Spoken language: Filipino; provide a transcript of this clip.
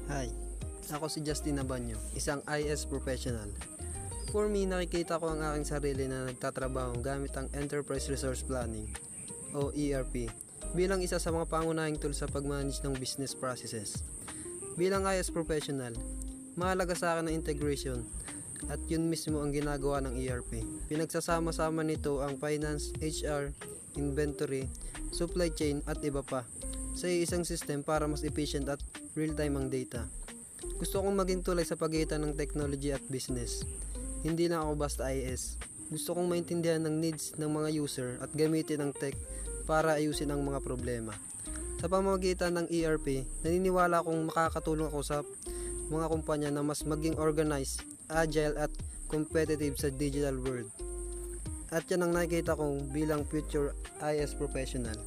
Hi, ako si Justin Nabanyo, isang IS professional. For me, nakikita ko ang aking sarili na nagtatrabaho gamit ang Enterprise Resource Planning o ERP bilang isa sa mga pangunahing tool sa pag-manage ng business processes. Bilang IS professional, mahalaga sa akin ang integration at yun mismo ang ginagawa ng ERP. Pinagsasama-sama nito ang finance, HR, inventory, supply chain at iba pa sa isang system para mas efficient at real-time ang data. Gusto kong maging tulay sa pagitan ng technology at business. Hindi na ako basta IS. Gusto kong maintindihan ng needs ng mga user at gamitin ang tech para ayusin ang mga problema. Sa pamamagitan ng ERP, naniniwala akong makakatulong ako sa mga kumpanya na mas maging organized, agile at competitive sa digital world. At yan ang nakikita kong bilang future IS professional.